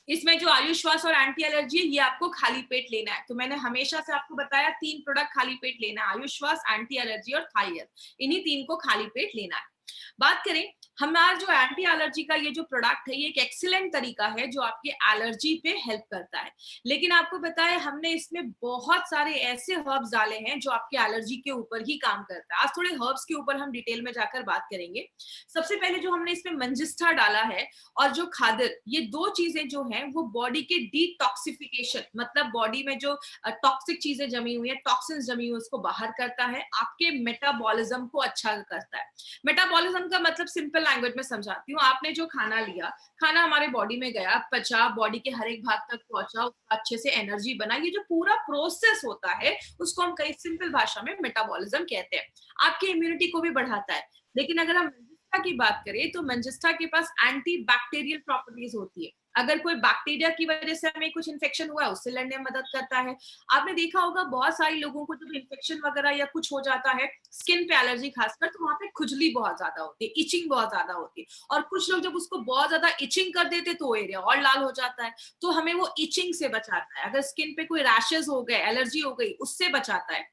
इसमें जो आयुश्वास और एंटी एलर्जी है ये आपको खाली पेट लेना है। तो मैंने हमेशा से आपको बताया 3 प्रोडक्ट खाली पेट लेना है, आयुश्वास, एंटी एलर्जी और थाई हेल्थ, इन्हीं 3 को खाली पेट लेना है। बात करें हमारा जो एंटी एलर्जी का ये जो प्रोडक्ट है, ये एक एक्सीलेंट तरीका है जो आपके एलर्जी पे हेल्प करता है। लेकिन आपको पता है हमने इसमें बहुत सारे ऐसे हर्ब्स डाले हैं जो आपके एलर्जी के ऊपर ही काम करता है। आज थोड़े हर्ब्स के ऊपर हम डिटेल में जाकर बात करेंगे। सबसे पहले जो हमने इसमें मंजिस्टा डाला है और जो खादिर, ये 2 चीजें जो हैं वो बॉडी के डिटॉक्सिफिकेशन, मतलब बॉडी में जो टॉक्सिक चीजें जमी हुई है, टॉक्सिन्स जमी हुई है, उसको बाहर करता है, आपके मेटाबॉलिज्म को अच्छा करता है। मेटाबॉलिज्म का मतलब सिंपल लैंग्वेज में समझाती हूँ। आपने जो खाना लिया, खाना हमारे बॉडी में गया, पचा, बॉडी के हर एक भाग तक पहुंचा, अच्छे से एनर्जी बना, ये जो पूरा प्रोसेस होता है उसको हम कई सिंपल भाषा में मेटाबॉलिज्म कहते हैं। आपकी इम्यूनिटी को भी बढ़ाता है। लेकिन अगर हम मंजिस्टा की बात करें तो मंजिस्टा के पास एंटी बैक्टीरियल प्रॉपर्टीज होती है। अगर कोई बैक्टीरिया की वजह से हमें कुछ इन्फेक्शन हुआ है, उससे लड़ने में मदद करता है। आपने देखा होगा बहुत सारे लोगों को जब इन्फेक्शन वगैरह या कुछ हो जाता है, स्किन पे एलर्जी खासकर, तो वहां पे खुजली बहुत ज्यादा होती है, इचिंग बहुत ज्यादा होती है। और कुछ लोग जब उसको बहुत ज्यादा इचिंग कर देते तो एरिया और लाल हो जाता है। तो हमें वो इचिंग से बचाता है। अगर स्किन पे कोई रैशेस हो गए, एलर्जी हो गई, उससे बचाता है।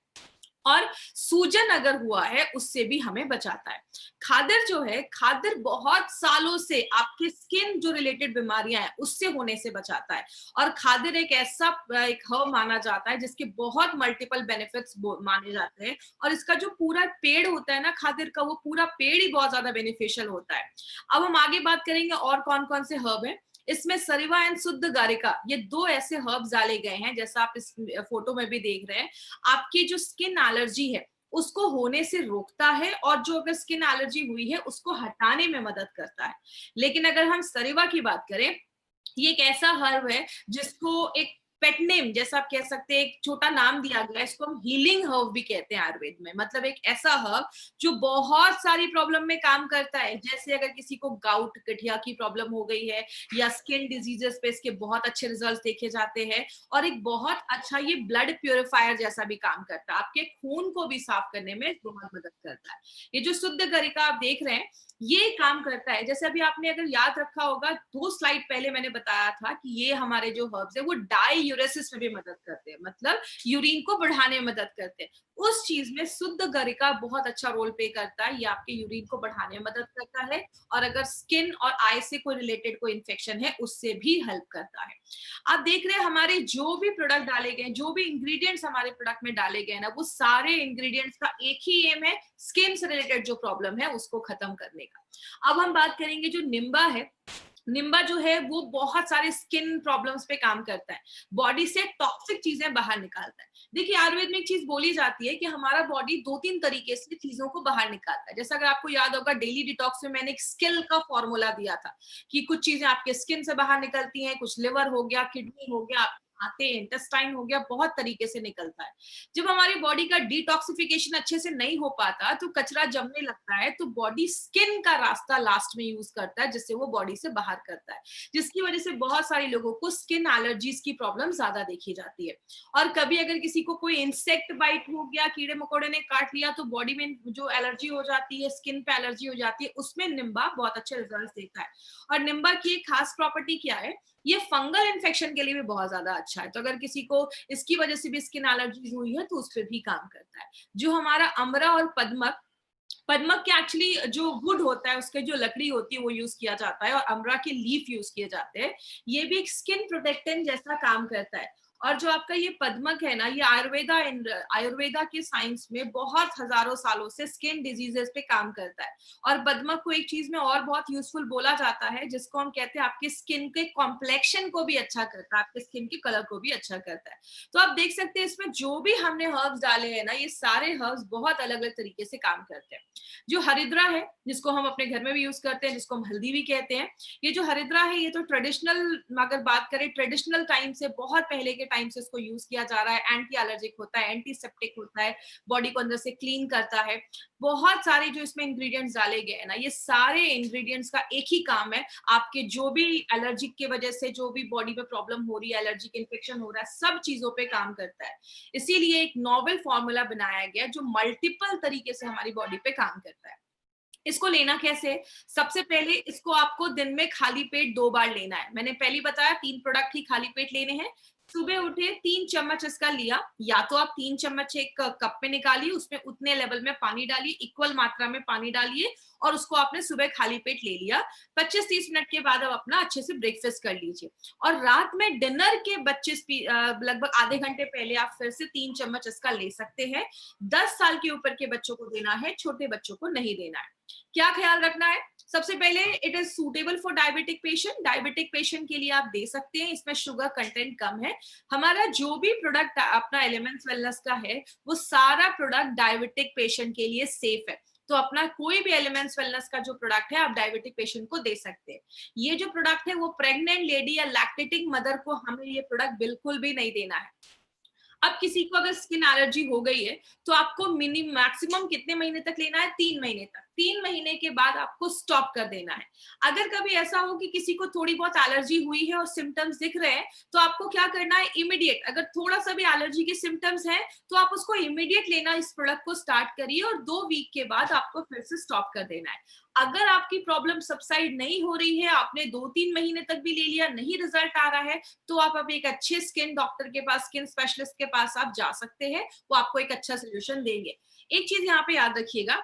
और सूजन अगर हुआ है उससे भी हमें बचाता है। खादिर जो है, खादिर बहुत सालों से आपके स्किन जो रिलेटेड बीमारियां हैं उससे होने से बचाता है। और खादिर एक ऐसा एक हर्ब माना जाता है जिसके बहुत मल्टीपल बेनिफिट्स माने जाते हैं। और इसका जो पूरा पेड़ होता है ना खादिर का, वो पूरा पेड़ ही बहुत ज्यादा बेनिफिशियल होता है। अब हम आगे बात करेंगे और कौन कौन से हर्ब हैं। इसमें सरिवा एंड शुद्ध गारिका, ये 2 ऐसे हर्ब्स डाले गए हैं, जैसा आप इस फोटो में भी देख रहे हैं। आपकी जो स्किन एलर्जी है उसको होने से रोकता है, और जो अगर स्किन एलर्जी हुई है उसको हटाने में मदद करता है। लेकिन अगर हम सरिवा की बात करें, ये एक ऐसा हर्ब है जिसको एक पेट नेम जैसा आप कह सकते हैं, एक छोटा नाम दिया गया है। इसको हम हीलिंग हर्ब भी कहते हैं आयुर्वेद में। मतलब एक ऐसा हर्ब जो बहुत सारी प्रॉब्लम में काम करता है। जैसे अगर किसी को गाउट, गठिया की प्रॉब्लम हो गई है, या स्किन डिजीजेस पे इसके बहुत अच्छे रिजल्ट देखे जाते हैं। और एक बहुत अच्छा ये ब्लड प्यूरिफायर जैसा भी काम करता है, आपके खून को भी साफ करने में बहुत मदद करता है। ये जो शुद्ध गरिका आप देख रहे हैं, ये काम करता है। जैसे अभी आपने अगर याद रखा होगा, 2 स्लाइड पहले मैंने बताया था कि ये हमारे जो हर्ब्स है वो डाईयूरेसिस में भी मदद करते हैं, मतलब यूरिन को बढ़ाने में मदद करते हैं। उस चीज में शुद्ध गरिका बहुत अच्छा रोल प्ले करता है। ये आपके यूरिन को बढ़ाने में मदद करता है, और अगर स्किन और आई से कोई रिलेटेड कोई इन्फेक्शन है उससे भी हेल्प करता है। आप देख रहे हैं हमारे जो भी प्रोडक्ट डाले गए, जो भी इंग्रेडिएंट्स हमारे प्रोडक्ट में डाले गए ना, वो सारे इंग्रेडिएंट्स का एक ही एम है, स्किन से रिलेटेड जो प्रॉब्लम है उसको खत्म करने का। अब हम बात करेंगे जो निम्बा है। निम्बा जो है वो बहुत सारे स्किन प्रॉब्लम्स पे काम करता है, बॉडी से टॉक्सिक चीजें बाहर निकालता है। देखिए आयुर्वेद में एक चीज बोली जाती है कि हमारा बॉडी 2-3 तरीके से चीजों को बाहर निकालता है। जैसा अगर आपको याद होगा, डेली डिटॉक्स में मैंने एक स्किल का फॉर्मूला दिया था कि कुछ चीजें आपके स्किन से बाहर निकलती हैं, कुछ लिवर हो गया, किडनी हो गया, आते, इंटेस्टाइन हो गया, बहुत तरीके से निकलता है। जब हमारी बॉडी का डिटॉक्सिफिकेशन अच्छे से नहीं हो पाता तो कचरा जमने लगता है, तो बॉडी स्किन का रास्ता लास्ट में यूज करता है, जिससे वो बॉडी से बाहर करता है, जिसकी वजह से बहुत सारे लोगों को स्किन एलर्जीज की प्रॉब्लम ज्यादा देखी जाती है। और कभी अगर किसी को कोई इंसेक्ट बाइट हो गया, कीड़े मकोड़े ने काट लिया, तो बॉडी में जो एलर्जी हो जाती है, स्किन पे एलर्जी हो जाती है, उसमें निम्बा बहुत अच्छे रिजल्ट देता है। और निम्बा की एक खास प्रॉपर्टी क्या है, ये फंगल इन्फेक्शन के लिए भी बहुत ज्यादा अच्छा है। तो अगर किसी को इसकी वजह से भी स्किन एलर्जी हुई है तो उस पर भी काम करता है। जो हमारा अमरा और पद्मक, पद्मक के एक्चुअली जो वुड होता है, उसके जो लकड़ी होती है वो यूज किया जाता है, और अमरा के लीफ यूज किए जाते हैं। ये भी एक स्किन प्रोटेक्टेंट जैसा काम करता है। और जो आपका ये पद्मक है ना, ये आयुर्वेदा के साइंस में बहुत हजारों सालों से स्किन डिजीजेस पे काम करता है। और पद्मक को एक चीज में और बहुत यूजफुल बोला जाता है, जिसको हम कहते हैं आपके स्किन के कॉम्प्लेक्शन को भी अच्छा करता है, आपके स्किन के कलर को भी अच्छा करता है। तो आप देख सकते हैं इसमें जो भी हमने हर्ब्स डाले हैं ना, ये सारे हर्ब्स बहुत अलग अलग तरीके से काम करते हैं। जो हरिद्रा है, जिसको हम अपने घर में भी यूज करते हैं, जिसको हम हल्दी भी कहते हैं, ये जो हरिद्रा है ये तो ट्रेडिशनल, अगर बात करें ट्रेडिशनल टाइम से, बहुत पहले के टाइम से इसको यूज किया जा रहा है। एंटी एलर्जिक होता है, एंटीसेप्टिक होता है, बॉडी को अंदर से क्लीन करता है। बहुत सारे जो इसमें इंग्रेडिएंट्स डाले गए हैं ना, ये सारे इंग्रेडिएंट्स का एक ही काम है, आपके जो भी एलर्जिक की वजह से जो भी बॉडी में प्रॉब्लम हो रही है, एलर्जिक इन्फेक्शन हो रहा है, सब चीजों पे काम करता है। इसीलिए एक नॉवेल फॉर्मूला बनाया गया जो मल्टीपल तरीके से हमारी बॉडी पे काम करता है। इसको लेना कैसे? सबसे पहले इसको आपको दिन में खाली पेट 2 बार लेना है। मैंने पहले बताया 3 प्रोडक्ट ही खाली पेट लेने हैं। सुबह उठे 3 चम्मच इसका लिया, या तो आप 3 चम्मच एक कप में निकालिए, उसमें उतने लेवल में पानी डालिए, इक्वल मात्रा में पानी डालिए और उसको आपने सुबह खाली पेट ले लिया। 25-30 मिनट के बाद आप अपना अच्छे से ब्रेकफास्ट कर लीजिए और रात में डिनर के लगभग आधे घंटे पहले आप फिर से 3 चम्मच इसका ले सकते हैं। 10 साल के ऊपर के बच्चों को देना है, छोटे बच्चों को नहीं देना है। क्या ख्याल रखना है? सबसे पहले it is suitable for diabetic patient. Diabetic patient के लिए आप दे सकते हैं, इसमें शुगर कंटेंट कम है। हमारा जो भी प्रोडक्ट अपना एलिमेंट्स वेलनेस का है, वो सारा प्रोडक्ट डायबिटिक पेशेंट के लिए सेफ है। तो अपना कोई भी एलिमेंट्स वेलनेस का जो प्रोडक्ट है आप डायबिटिक पेशेंट को दे सकते हैं। ये जो प्रोडक्ट है वो प्रेग्नेंट लेडी या लैक्टेटिंग मदर को हमें ये प्रोडक्ट बिल्कुल भी नहीं देना है। अब किसी को अगर स्किन एलर्जी हो गई है तो आपको मैक्सिमम कितने महीने तक लेना है? 3 महीने तक। 3 महीने के बाद आपको स्टॉप कर देना है। अगर कभी ऐसा हो कि किसी को थोड़ी बहुत एलर्जी हुई है और सिम्टम्स दिख रहे हैं, तो आपको क्या करना है? इमीडिएट, अगर थोड़ा सा भी एलर्जी के सिम्टम्स हैं तो आप उसको इमीडिएट लेना, इस प्रोडक्ट को स्टार्ट करिए और 2 वीक के बाद आपको फिर से स्टॉप कर देना है। अगर आपकी प्रॉब्लम सबसाइड नहीं हो रही है, आपने 2-3 महीने तक भी ले लिया, नहीं रिजल्ट आ रहा है, तो आप अब एक अच्छे स्किन डॉक्टर के पास, स्किन स्पेशलिस्ट के पास आप जा सकते हैं। वो आपको एक अच्छा सोल्यूशन देंगे। एक चीज यहाँ पे याद रखिएगा,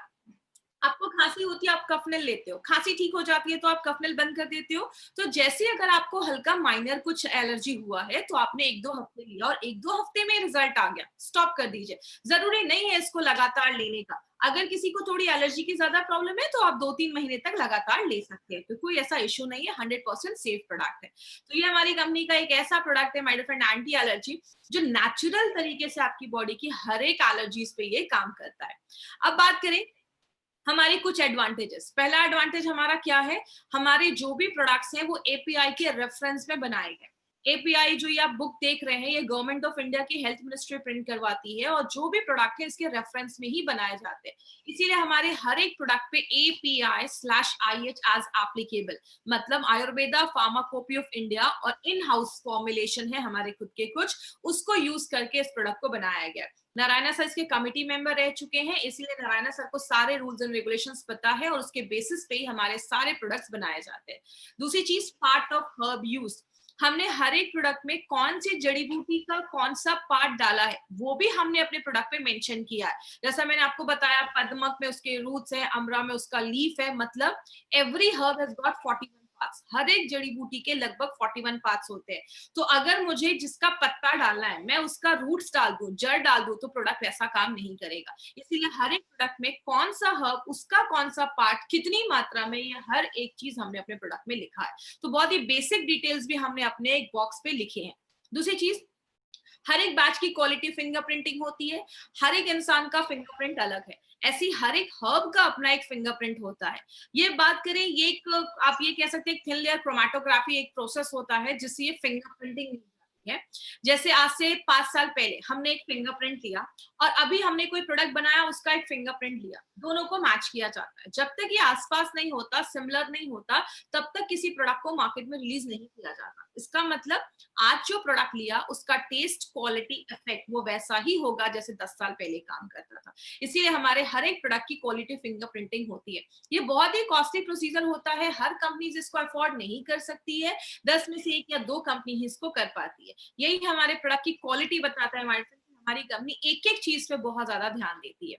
आपको खांसी होती है, आप कफनेल लेते हो, खांसी ठीक हो जाती है तो आप कफनेल बंद कर देते हो। तो जैसे अगर आपको हल्का माइनर कुछ एलर्जी हुआ है तो आपने 1-2 हफ्ते लिया और 1-2 हफ्ते में रिजल्ट आ गया, स्टॉप कर दीजिए। जरूरी नहीं है इसको लगातार लेने का। अगर किसी को थोड़ी एलर्जी की ज्यादा प्रॉब्लम है तो आप 2-3 महीने तक लगातार ले सकते हैं, तो कोई ऐसा इश्यू नहीं है। 100% सेफ प्रोडक्ट है। तो ये हमारी कंपनी का एक ऐसा प्रोडक्ट है, my dear friend, anti allergy, जो नेचुरल तरीके से आपकी बॉडी की हर एक एलर्जीज पे ये काम करता है। अब बात करें हमारे कुछ एडवांटेजेस। पहला एडवांटेज हमारा क्या है? हमारे जो भी प्रोडक्ट्स हैं वो एपीआई के रेफरेंस में बनाए गए। एपीआई जो ये आप बुक देख रहे हैं, ये गवर्नमेंट ऑफ इंडिया की हेल्थ मिनिस्ट्री प्रिंट करवाती है और जो भी प्रोडक्ट है इसके रेफरेंस में ही बनाए जाते हैं। इसीलिए हमारे हर एक प्रोडक्ट पे API/IH एज एप्लीकेबल, मतलब आयुर्वेदा फार्माकोपी ऑफ इंडिया और इन हाउस फॉर्मुलेशन है हमारे खुद के कुछ, उसको यूज करके इस प्रोडक्ट को बनाया गया। नारायणा सर इसके कमिटी मेंबर रह चुके हैं, इसलिए नारायणा सर को सारे रूल्स एंड रेगुलेशंस पता है और उसके बेसिस पे ही हमारे सारे प्रोडक्ट्स बनाए जाते हैं। दूसरी चीज, पार्ट ऑफ हर्ब यूज। हमने हर एक प्रोडक्ट में कौन सी जड़ी बूटी का कौन सा पार्ट डाला है वो भी हमने अपने प्रोडक्ट पे मेंशन किया है। जैसा मैंने आपको बताया, पद्मक में उसके रूट्स है, अमरा में उसका लीफ है, मतलब every herb has got 41 parts. हर एक जड़ी बूटी के लगभग 41 पार्ट्स होते हैं। तो अगर मुझे जिसका पत्ता डालना है मैं उसका रूट्स डाल दूं, जड़ डाल दूं, तो प्रोडक्ट ऐसा काम नहीं करेगा। इसीलिए हर एक प्रोडक्ट में कौन सा हर्ब, उसका कौन सा पार्ट, कितनी मात्रा में, ये हर एक चीज हमने अपने प्रोडक्ट में लिखा है। तो बहुत ही बेसिक डिटेल्स भी हमने अपने एक बॉक्स पे लिखे हैं। दूसरी चीज, हर एक बैच की क्वालिटी फिंगरप्रिंटिंग होती है। हर एक इंसान का फिंगरप्रिंट अलग है, ऐसी हर एक हर्ब का अपना एक फिंगरप्रिंट होता है। ये बात करें, ये एक आप ये कह सकते हैं थिन लेयर क्रोमेटोग्राफी एक प्रोसेस होता है जिससे ये फिंगरप्रिंटिंग है। जैसे आज से 5 साल पहले हमने एक फिंगरप्रिंट लिया और अभी हमने कोई प्रोडक्ट बनाया, उसका एक फिंगरप्रिंट लिया, दोनों को मैच किया जाता है। जब तक ये आसपास नहीं होता, सिमिलर नहीं होता, तब तक किसी प्रोडक्ट को मार्केट में रिलीज नहीं किया जाता। इसका मतलब आज जो प्रोडक्ट लिया उसका टेस्ट, क्वालिटी, इफेक्ट वो वैसा ही होगा जैसे 10 साल पहले काम करता था। इसीलिए हमारे हर एक प्रोडक्ट की क्वालिटी फिंगरप्रिंटिंग होती है। ये बहुत ही कॉस्टली प्रोसीजर होता है, हर कंपनी इसको अफोर्ड नहीं कर सकती है। 10 में से 1 या 2 कंपनी ही इसको कर पाती है। यही हमारे प्रोडक्ट की क्वालिटी बताता है हमारी कंपनी एक एक चीज पे बहुत ज्यादा ध्यान देती है।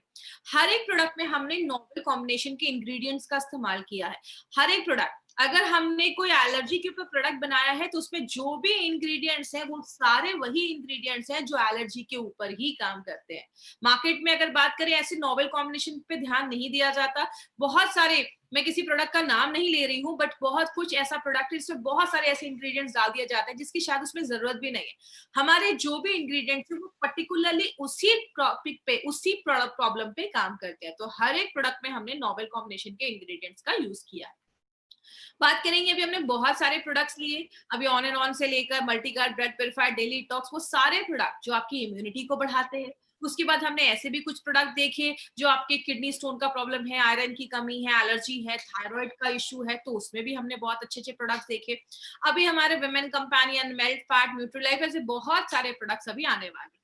हर एक प्रोडक्ट में हमने नोवेल कॉम्बिनेशन के इंग्रेडिएंट्स का इस्तेमाल किया है। हर एक प्रोडक्ट, अगर हमने कोई एलर्जी के ऊपर प्रोडक्ट बनाया है तो उसमें जो भी इंग्रेडिएंट्स हैं वो सारे वही इंग्रेडिएंट्स हैं जो एलर्जी के ऊपर ही काम करते हैं। मार्केट में अगर बात करें, ऐसे नोवेल कॉम्बिनेशन पे ध्यान नहीं दिया जाता। बहुत सारे, मैं किसी प्रोडक्ट का नाम नहीं ले रही हूँ, बट बहुत कुछ ऐसा प्रोडक्ट है जिसमें बहुत सारे ऐसे इंग्रेडिएंट्स डाल दिया जाता है जिसकी शायद उसमें जरूरत भी नहीं है। हमारे जो भी इंग्रेडिएंट्स है वो पर्टिकुलरली उसी टॉपिक पे, उसी प्रॉब्लम पे काम करते हैं। तो हर एक प्रोडक्ट में हमने नोवेल कॉम्बिनेशन के इंग्रेडिएंट्स का यूज किया है। बात करेंगे, अभी हमने बहुत सारे प्रोडक्ट्स लिए, अभी ऑन एंड ऑन से लेकर मल्टीगार्ड, ब्लड प्योरीफायर, डेली टॉक्स, वो सारे प्रोडक्ट जो आपकी इम्यूनिटी को बढ़ाते हैं। उसके बाद हमने ऐसे भी कुछ प्रोडक्ट देखे जो आपके किडनी स्टोन का प्रॉब्लम है, आयरन की कमी है, एलर्जी है, थायराइड का इश्यू है, तो उसमें भी हमने बहुत अच्छे अच्छे प्रोडक्ट्स देखे। अभी हमारे विमेन कंपेनियन, मेल्ट फैट, न्यूट्रीलाइफ, ऐसे बहुत सारे प्रोडक्ट्स अभी आने वाले हैं।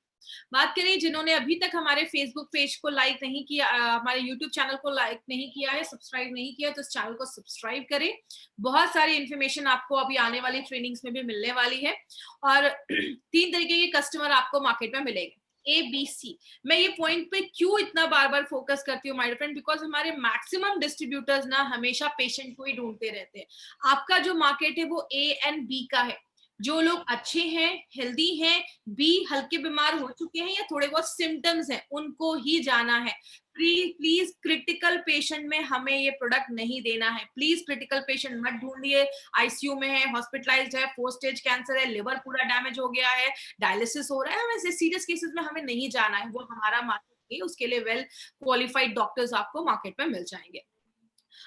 बात करें जिन्होंने अभी तक हमारे फेसबुक पेज को लाइक नहीं किया, हमारे यूट्यूब चैनल को लाइक नहीं किया है, सब्सक्राइब नहीं किया, तो इस चैनल को सब्सक्राइब करें। बहुत सारी इन्फॉर्मेशन आपको अभी आने वाली ट्रेनिंग्स में भी मिलने वाली है और 3 तरीके के कस्टमर आपको मार्केट में मिलेंगे, ABC। मैं ये पॉइंट पे क्यों इतना बार बार फोकस करती हूँ माय फ्रेंड, बिकॉज हमारे मैक्सिमम डिस्ट्रीब्यूटर्स ना हमेशा पेशेंट को ही ढूंढते रहते हैं। आपका जो मार्केट है वो A एंड B का है। जो लोग अच्छे हैं, हेल्दी हैं, बी हल्के बीमार हो चुके हैं या थोड़े बहुत सिम्टम्स हैं, उनको ही जाना है। प्लीज क्रिटिकल पेशेंट में हमें ये प्रोडक्ट नहीं देना है। प्लीज क्रिटिकल पेशेंट मत ढूंढिए, आईसीयू में है, हॉस्पिटलाइज्ड है, 4 स्टेज कैंसर है, लिवर पूरा डैमेज हो गया है, डायलिसिस हो रहा है, वैसे सीरियस केसेस में हमें नहीं जाना है। वो हमारा मार्केट है, उसके लिए वेल क्वालिफाइड डॉक्टर्स आपको मार्केट में मिल जाएंगे।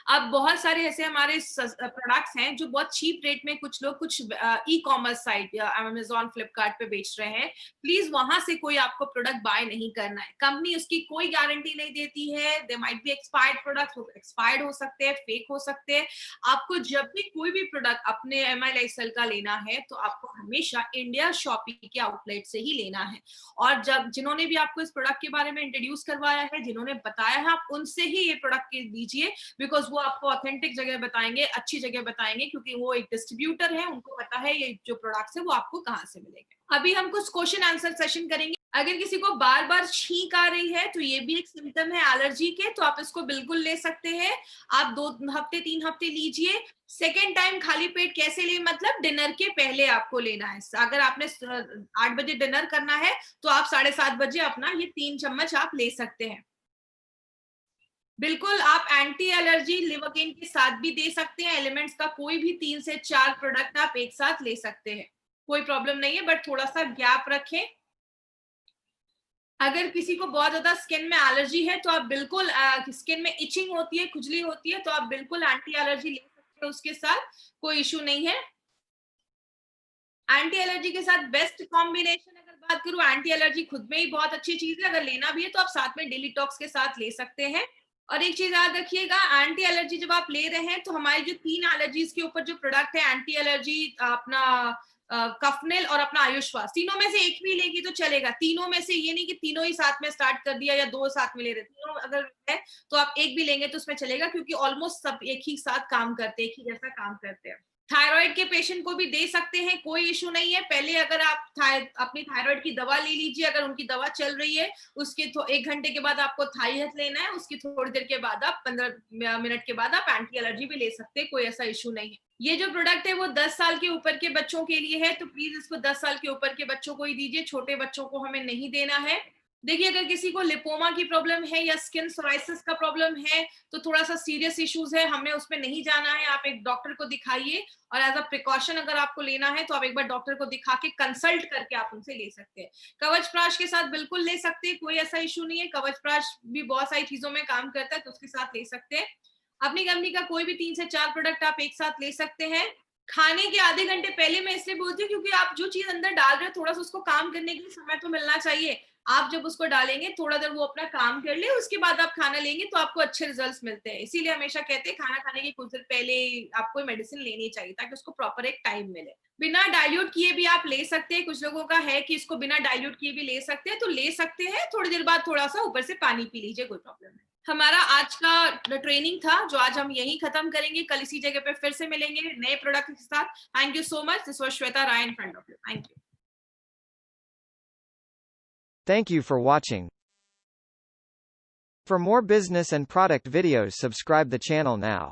अब बहुत सारे ऐसे हमारे प्रोडक्ट्स हैं जो बहुत चीप रेट में कुछ लोग कुछ ई कॉमर्स साइट या अमेज़न, फ्लिपकार्ट पे बेच रहे हैं। प्लीज वहां से कोई आपको प्रोडक्ट बाय नहीं करना है। कंपनी उसकी कोई गारंटी नहीं देती है। They might be expired product, expired हो सकते हैं, फेक हो सकते हैं। आपको जब भी कोई भी प्रोडक्ट अपने MI लाइफस्टाइल का लेना है तो आपको हमेशा इंडिया शॉपी के आउटलेट से ही लेना है। और जब जिन्होंने भी आपको इस प्रोडक्ट के बारे में इंट्रोड्यूस करवाया है, जिन्होंने बताया है, आप उनसे ही ये प्रोडक्ट लीजिए, बिकॉज वो आपको ऑथेंटिक जगह बताएंगे, अच्छी जगह बताएंगे, क्योंकि वो एक डिस्ट्रीब्यूटर है, उनको पता है ये जो प्रोडक्ट्स है वो आपको कहाँ से मिलेंगे। अभी हम कुछ क्वेश्चन आंसर सेशन करेंगे। अगर किसी को बार बार छींक आ रही है तो ये भी एक सिम्टम है एलर्जी के, तो आप इसको बिल्कुल ले सकते हैं। आप 2 हफ्ते 3 हफ्ते लीजिए। सेकेंड टाइम खाली पेट कैसे ले, मतलब डिनर के पहले आपको लेना है। अगर आपने 8 बजे डिनर करना है तो आप 7:30 बजे अपना ये 3 चम्मच आप ले सकते हैं। बिल्कुल आप एंटी एलर्जी लिवोकेन के साथ भी दे सकते हैं। एलिमेंट्स का कोई भी 3 से 4 प्रोडक्ट आप एक साथ ले सकते हैं, कोई प्रॉब्लम नहीं है, बट थोड़ा सा गैप रखें। अगर किसी को बहुत ज्यादा स्किन में एलर्जी है तो आप बिल्कुल स्किन में इचिंग होती है, खुजली होती है, तो आप बिल्कुल एंटी एलर्जी ले सकते हैं, उसके साथ कोई इशू नहीं है। एंटी एलर्जी के साथ बेस्ट कॉम्बिनेशन अगर बात करूं, एंटी एलर्जी खुद में ही बहुत अच्छी चीज है, अगर लेना भी है तो आप साथ में डेली टॉक्स के साथ ले सकते हैं। और एक चीज याद रखिएगा, एंटी एलर्जी जब आप ले रहे हैं तो हमारी जो 3 एलर्जीज के ऊपर जो प्रोडक्ट है, एंटी एलर्जी, अपना कफनेल और अपना आयुष्वास, तीनों में से एक भी लेगी तो चलेगा। तीनों में से ये नहीं कि तीनों ही साथ में स्टार्ट कर दिया या 2 साथ में ले रहे, तीनों अगर है तो आप एक भी लेंगे तो उसमें चलेगा, क्योंकि ऑलमोस्ट सब एक ही साथ काम करते हैं, एक ही जैसा काम करते हैं। थायराइड के पेशेंट को भी दे सकते हैं, कोई इशू नहीं है। पहले अगर आप अपनी थायराइड की दवा ले लीजिए, अगर उनकी दवा चल रही है, उसके 1 घंटे के बाद आपको थाई हेल्थ लेना है, उसकी थोड़ी देर के बाद आप 15 मिनट के बाद आप एंटी एलर्जी भी ले सकते हैं, कोई ऐसा इशू नहीं है। ये जो प्रोडक्ट है वो 10 साल के ऊपर के बच्चों के लिए है, तो प्लीज इसको 10 साल के ऊपर के बच्चों को ही दीजिए, छोटे बच्चों को हमें नहीं देना है। देखिए, अगर किसी को लिपोमा की प्रॉब्लम है या स्किन सोराइसिस का प्रॉब्लम है तो थोड़ा सा सीरियस इश्यूज है, हमें उसमें नहीं जाना है। आप एक डॉक्टर को दिखाइए, और एज अ प्रिकॉशन अगर आपको लेना है तो आप एक बार डॉक्टर को दिखा के कंसल्ट करके आप उनसे ले सकते हैं। कवच प्राश के साथ बिल्कुल ले सकते हैं, कोई ऐसा इशू नहीं है। कवच प्राश भी बहुत सारी चीजों में काम करता है, तो उसके साथ ले सकते हैं। अपनी कंपनी का कोई भी 3 से 4 प्रोडक्ट आप एक साथ ले सकते हैं। खाने के आधे घंटे पहले मैं इसलिए बोलती हूँ क्योंकि आप जो चीज अंदर डाल रहे हो, थोड़ा सा उसको काम करने के लिए समय तो मिलना चाहिए। आप जब उसको डालेंगे, थोड़ा देर वो अपना काम कर ले, उसके बाद आप खाना लेंगे तो आपको अच्छे रिजल्ट्स मिलते हैं। इसीलिए हमेशा कहते हैं खाना खाने के कुछ देर पहले आपको मेडिसिन लेनी चाहिए, ताकि उसको प्रॉपर एक टाइम मिले। बिना डाइल्यूट किए भी आप ले सकते हैं। कुछ लोगों का है कि इसको बिना डाइल्यूट किए भी ले सकते हैं, तो ले सकते हैं। थोड़ी देर बाद थोड़ा सा ऊपर से पानी पी लीजिए, कोई प्रॉब्लम नहीं। हमारा आज का ट्रेनिंग था जो आज हम यहीं खत्म करेंगे। कल इसी जगह पे फिर से मिलेंगे नए प्रोडक्ट के साथ। Thank you so much. This was Shweta Rai in front of you. Thank you. Thank you for watching. For more business and product videos, subscribe the channel now.